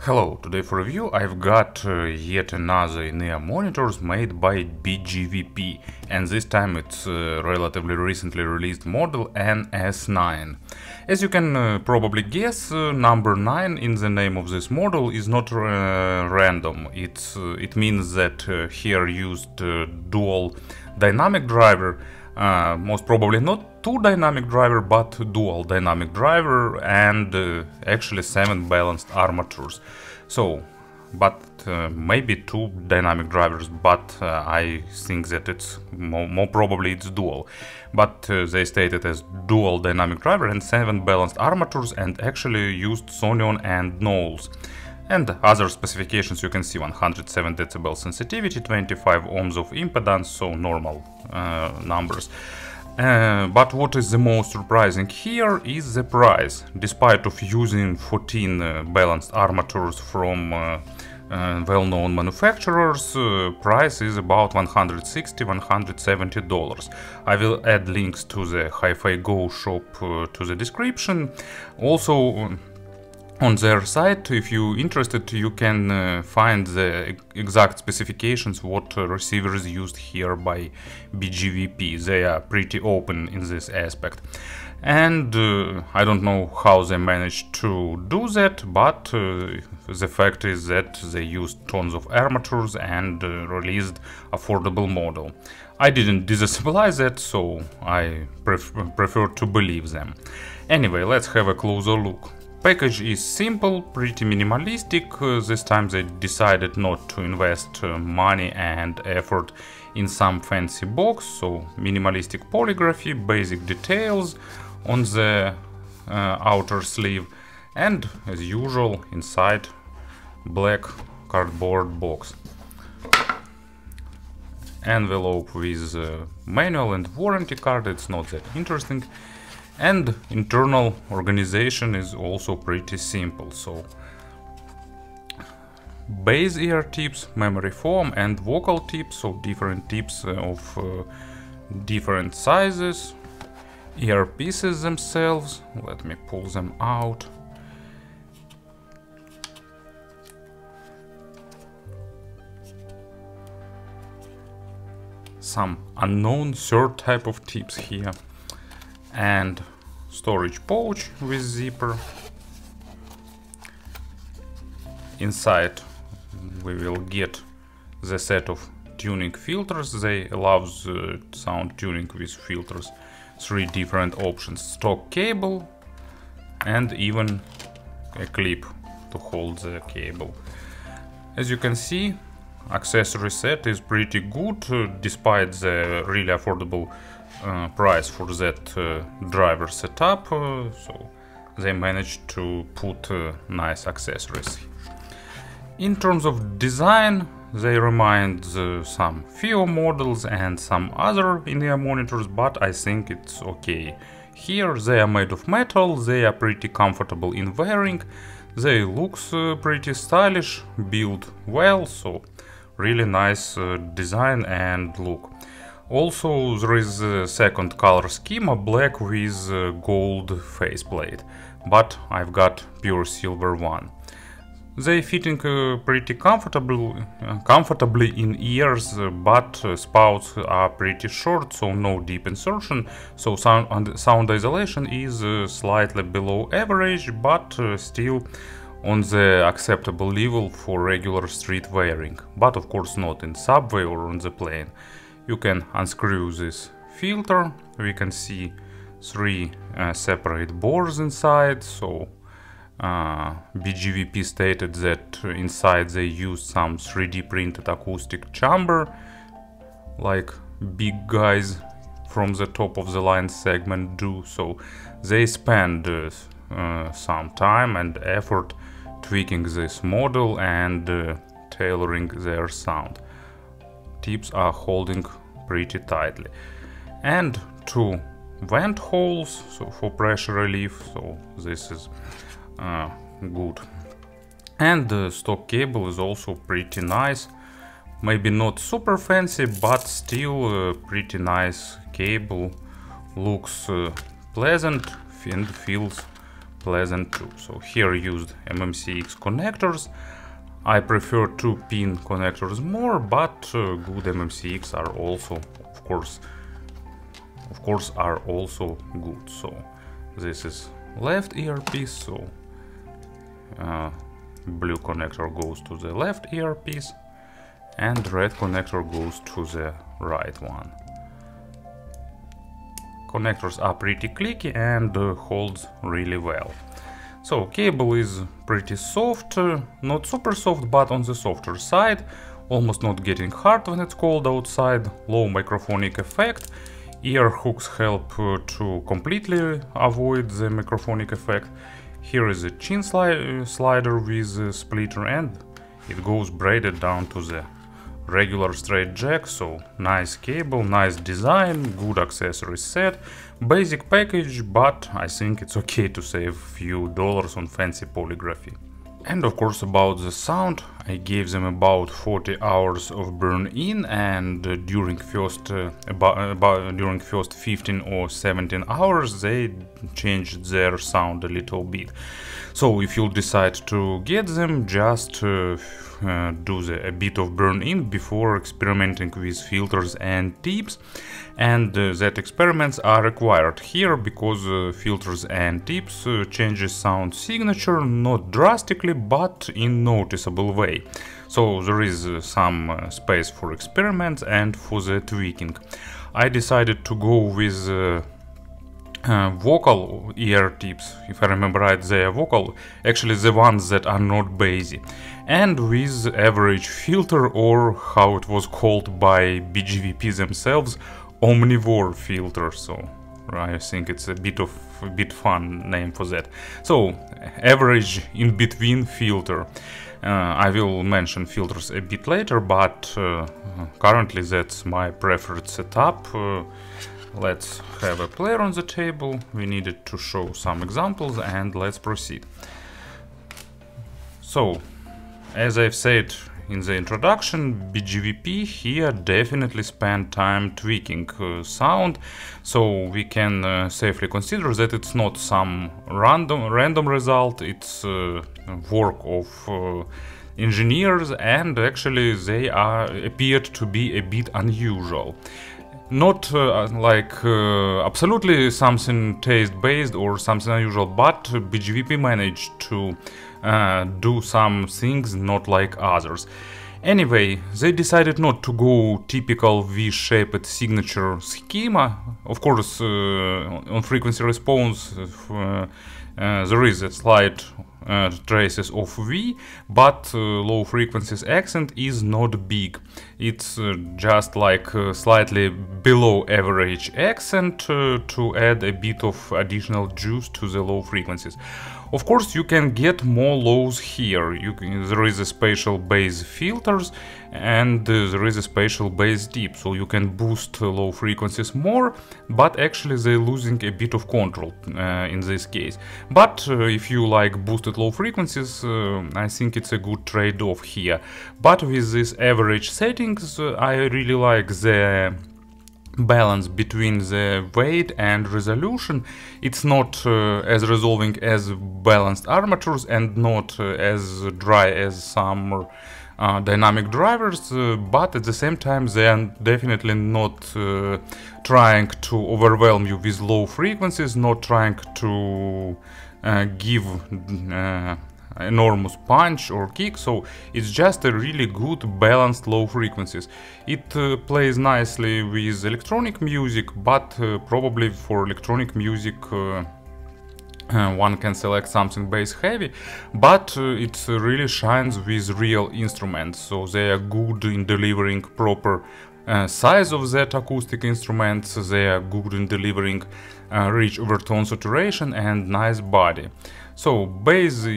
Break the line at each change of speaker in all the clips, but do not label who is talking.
Hello, today for review I've got yet another in-ear monitors made by BGVP, and this time it's relatively recently released model NS9. As you can probably guess, number 9 in the name of this model is not random. It means that here used dual dynamic driver, most probably not two dynamic driver but dual dynamic driver, and actually 7 balanced armatures. So, but maybe 2 dynamic drivers, but I think that it's more probably it's dual. But they stated as dual dynamic driver and 7 balanced armatures, and actually used Sonion and Knowles. And other specifications you can see: 107 decibel sensitivity, 25 ohms of impedance, so normal numbers. But what is the most surprising here is the price. Despite of using 14 balanced armatures from well-known manufacturers, price is about $160–170. I will add links to the Hi-Fi Go shop to the description. Also, on their site, if you're interested, you can find the exact specifications what receivers used here by BGVP. They are pretty open in this aspect. And I don't know how they managed to do that, but the fact is that they used tons of armatures and released affordable model. I didn't disable that, so I prefer to believe them. Anyway, let's have a closer look. Package is simple, pretty minimalistic. This time they decided not to invest money and effort in some fancy box, so minimalistic polygraphy, basic details on the outer sleeve, and as usual inside black cardboard box. Envelope with manual and warranty card, it's not that interesting. And internal organization is also pretty simple. So base ear tips, memory foam, and vocal tips, so different tips of different sizes. Earpieces themselves, let me pull them out. Some unknown third type of tips here. And storage pouch with zipper. Inside we will get the set of tuning filters. They allow sound tuning with filters. 3 different options: stock cable and even a clip to hold the cable. As you can see, accessory set is pretty good, despite the really affordable price for that driver setup, so they managed to put nice accessories. In terms of design, they remind some FIO models and some other in-ear monitors, but I think it's okay. Here they are made of metal, they are pretty comfortable in wearing, they look pretty stylish, built well, so really nice design and look. Also, there is a second color schema, black with gold faceplate, but I've got pure silver one. They fitting pretty comfortably in ears, but spouts are pretty short, so no deep insertion, so sound isolation is slightly below average, but still on the acceptable level for regular street wearing, but of course not in subway or on the plane. You can unscrew this filter. We can see 3 separate bores inside, so BGVP stated that inside they used some 3D printed acoustic chamber, like big guys from the top of the line segment do, so they spend some time and effort tweaking this model and tailoring their sound. Tips are holding pretty tightly, and 2 vent holes, so for pressure relief, so this is good. And the stock cable is also pretty nice, maybe not super fancy, but still pretty nice cable. Looks pleasant and feels pleasant too. So here used MMCX connectors. I prefer 2-pin connectors more, but good MMCX are also, of course, are also good. So this is left earpiece, so blue connector goes to the left earpiece and red connector goes to the right one. Connectors are pretty clicky and holds really well. So cable is pretty soft, not super soft, but on the softer side, almost not getting hard when it's cold outside, low microphonic effect. Ear hooks help to completely avoid the microphonic effect. Here is a chin slider with a splitter and it goes braided down to the regular straight jack, so nice cable, nice design, good accessory set, basic package, but I think it's okay to save a few dollars on fancy polygraphy. And of course about the sound, I gave them about 40 hours of burn-in, and during first 15 or 17 hours they changed their sound a little bit. So if you decide to get them, just do a bit of burn-in before experimenting with filters and tips, and that experiments are required here because filters and tips changes sound signature not drastically but in noticeable way. So there is some space for experiments and for the tweaking. I decided to go with vocal ear tips, if I remember right, they are vocal, actually the ones that are not bassy, and with average filter, or how it was called by BGVP themselves, omnivore filter. So I think it's a bit fun name for that. So average in between filter. I will mention filters a bit later, but currently that's my preferred setup. Let's have a player on the table. We needed to show some examples and let's proceed. So, as I've said in the introduction, BGVP here definitely spent time tweaking sound, so we can safely consider that it's not some random result, it's work of engineers, and actually they appeared to be a bit unusual. Not absolutely something taste-based or something unusual, but BGVP managed to do some things not like others. Anyway, they decided not to go typical V-shaped signature schema. Of course, on frequency response there is a slight traces of V, but low frequencies accent is not big. It's just like slightly below average accent to add a bit of additional juice to the low frequencies. Of course, you can get more lows here. There is a spatial bass filters and there is a spatial bass tip, so you can boost low frequencies more, but actually they're losing a bit of control in this case. But if you like boosted low frequencies, I think it's a good trade-off here. But with these average settings, I really like the balance between the weight and resolution. It's not as resolving as balanced armatures and not as dry as some dynamic drivers, but at the same time they are definitely not trying to overwhelm you with low frequencies, not trying to give enormous punch or kick, so it's just a really good balanced low frequencies. It plays nicely with electronic music, but probably for electronic music one can select something bass heavy, but it really shines with real instruments, so they are good in delivering proper size of that acoustic instruments, they are good in delivering rich overtone saturation and nice body. So bass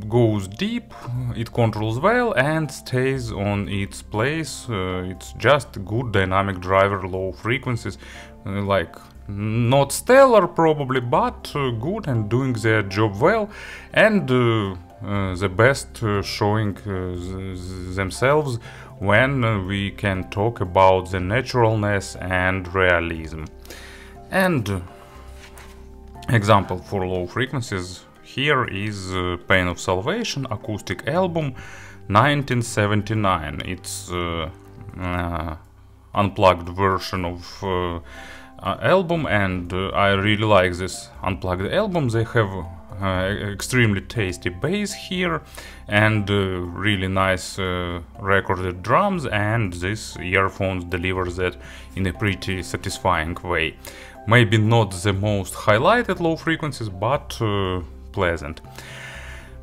goes deep, it controls well and stays on its place. It's just good dynamic driver, low frequencies, like not stellar probably, but good and doing their job well, and the best showing themselves when we can talk about the naturalness and realism. And Example for low frequencies here is Pain of Salvation acoustic album 1979. It's unplugged version of album, and I really like this unplugged album. They have extremely tasty bass here and really nice recorded drums, and this earphones delivers that in a pretty satisfying way. Maybe not the most highlighted low frequencies, but pleasant.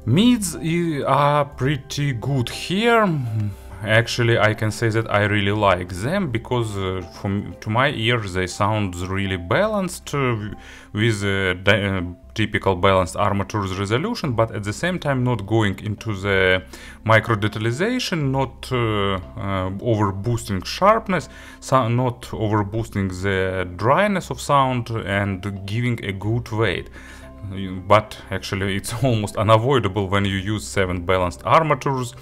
Mids are pretty good here. Actually, I can say that I really like them because to my ears they sound really balanced with typical balanced armature's resolution, but at the same time not going into the micro detalization, not overboosting sharpness, not overboosting the dryness of sound, and giving a good weight. But actually it's almost unavoidable when you use 7 balanced armatures.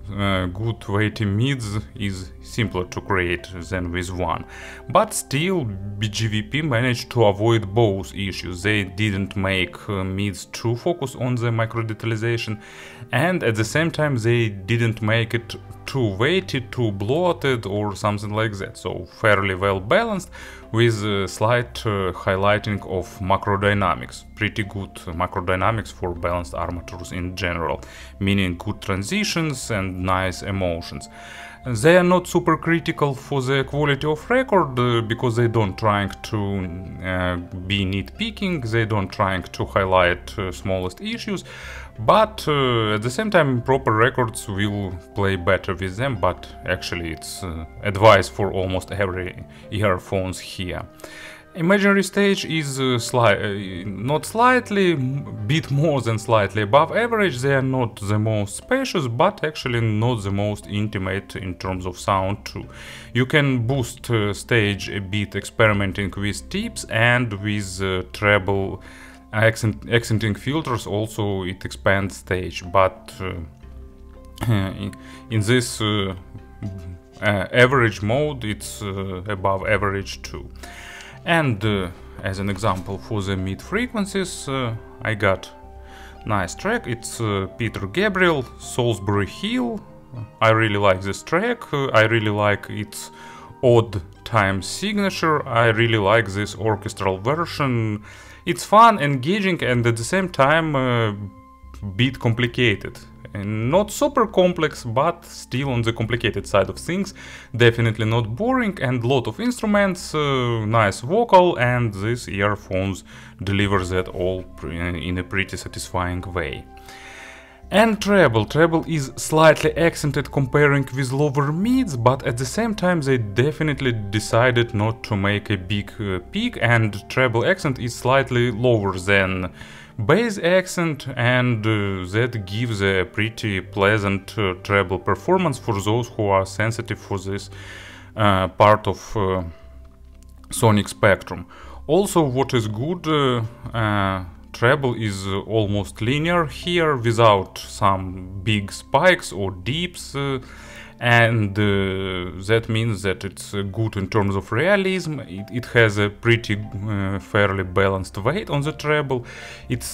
Good weighty mids is simpler to create than with one. But still, BGVP managed to avoid both issues. They didn't make mids too focus on the micro detalization, and at the same time they didn't make it too weighty, too bloated or something like that. So fairly well balanced with slight highlighting of macro dynamics. Pretty good macro dynamics for balanced armatures in general, meaning good transitions and nice emotions. They are not super critical for the quality of record because they don't trying to be nitpicking, they don't trying to highlight smallest issues, but at the same time proper records will play better with them. But actually it's advice for almost every earphones here. Imaginary stage is not slightly, bit more than slightly above average. They are not the most spacious, but actually not the most intimate in terms of sound too. You can boost stage a bit experimenting with tips and with treble accenting filters. Also it expands stage, but in this average mode it's above average too. And as an example for the mid frequencies, I got nice track. It's Peter Gabriel, Solsbury Hill. I really like this track. I really like its odd time signature. I really like this orchestral version. It's fun, engaging, and at the same time bit complicated. And not super complex, but still on the complicated side of things. Definitely not boring, and lot of instruments, nice vocal, and these earphones delivers that all in a pretty satisfying way. And treble is slightly accented comparing with lower mids, but at the same time they definitely decided not to make a big peak, and treble accent is slightly lower than bass accent, and that gives a pretty pleasant treble performance for those who are sensitive for this part of sonic spectrum. Also, what is good, treble is almost linear here without some big spikes or dips, and that means that it's good in terms of realism. It has a pretty fairly balanced weight on the treble. It's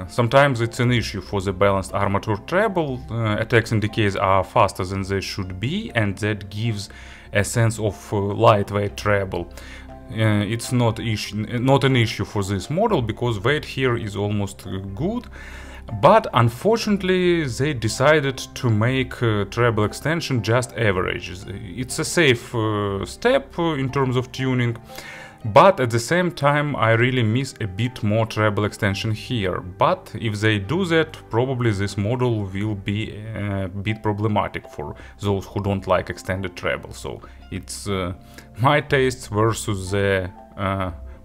sometimes it's an issue for the balanced armature treble. Attacks and decays are faster than they should be, and that gives a sense of lightweight treble. It's not an issue for this model because weight here is almost good. But unfortunately they decided to make treble extension just average. It's a safe step in terms of tuning, but at the same time I really miss a bit more treble extension here. But if they do that, probably this model will be a bit problematic for those who don't like extended treble. So it's my tastes versus the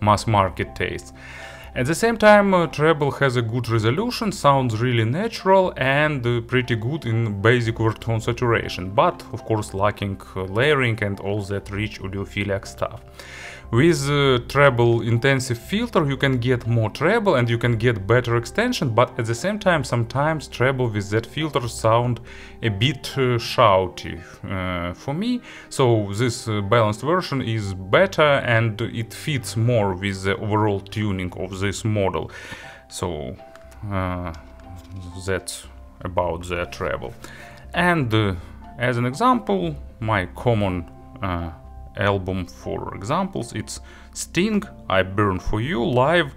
mass market tastes. At the same time, treble has a good resolution, sounds really natural, and pretty good in basic overtone saturation, but of course lacking layering and all that rich audiophilic stuff. With treble intensive filter you can get more treble and you can get better extension, but at the same time sometimes treble with that filter sound a bit shouty for me. So this balanced version is better and it fits more with the overall tuning of this model. So that's about the treble. And as an example, my common album for examples, it's Sting, I Burn For You live,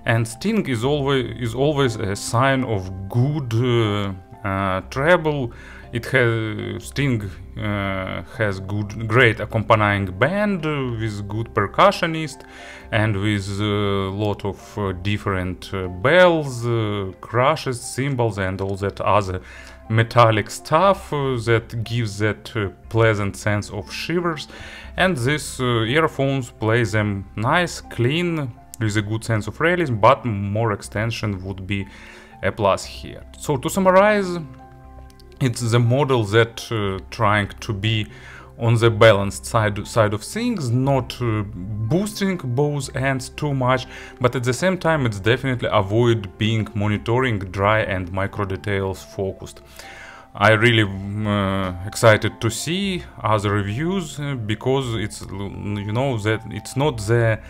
and Sting is always a sign of good treble. It has Sting has great accompanying band with good percussionist and with a lot of different bells, crashes, cymbals and all that other metallic stuff that gives that pleasant sense of shivers. And these earphones play them nice, clean, with a good sense of realism, but more extension would be a plus here. So to summarize, it's the model that trying to be on the balanced side of things, not boosting both ends too much, but at the same time it's definitely avoid being monitoring dry and micro details focused. I really excited to see other reviews because it's, you know, that it's not the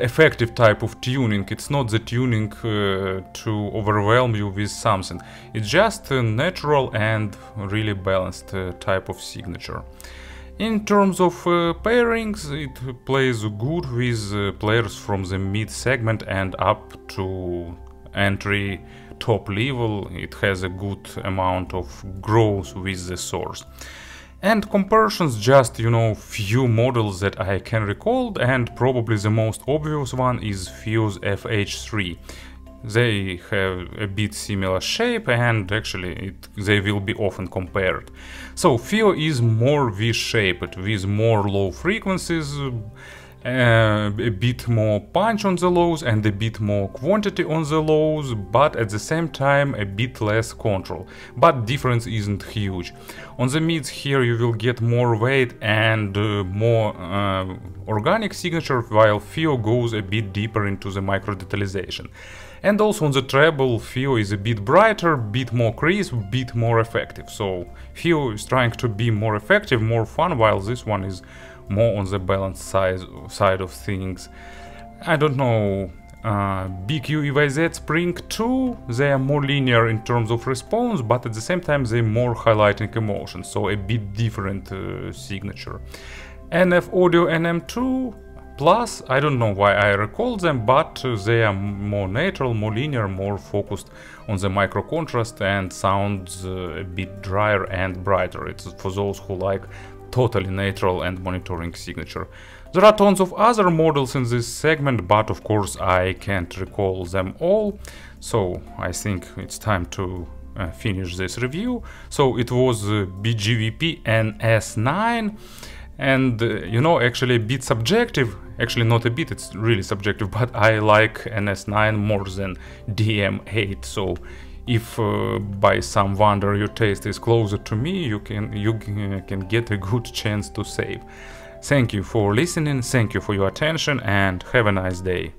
effective type of tuning. It's not the tuning to overwhelm you with something. It's just a natural and really balanced type of signature. In terms of pairings, it plays good with players from the mid segment and up to entry top level. It has a good amount of growth with the source. And comparisons, just, you know, few models that I can recall, and probably the most obvious one is Fio's FH3. They have a bit similar shape and actually they will be often compared. So Fio is more V-shaped with more low frequencies, a bit more punch on the lows and a bit more quantity on the lows, but at the same time a bit less control. But difference isn't huge. On the mids here you will get more weight and more organic signature, while Fio goes a bit deeper into the micro detalization. And also on the treble, Fio is a bit brighter, bit more crisp, bit more effective. So Fio is trying to be more effective, more fun, while this one is more on the balanced side of things. I don't know, BQ EYZ Spring 2, they are more linear in terms of response, but at the same time they're more highlighting emotions, so a bit different signature. NF Audio NM2 Plus, I don't know why I recall them, but they are more natural, more linear, more focused on the micro contrast and sounds a bit drier and brighter. It's for those who like totally natural and monitoring signature. There are tons of other models in this segment, but of course I can't recall them all, so I think it's time to finish this review. So it was BGVP NS9, and you know, actually a bit subjective, actually not a bit, it's really subjective, but I like NS9 more than DM8, so if by some wonder your taste is closer to me, you can get a good chance to save. Thank you for listening, thank you for your attention, and have a nice day.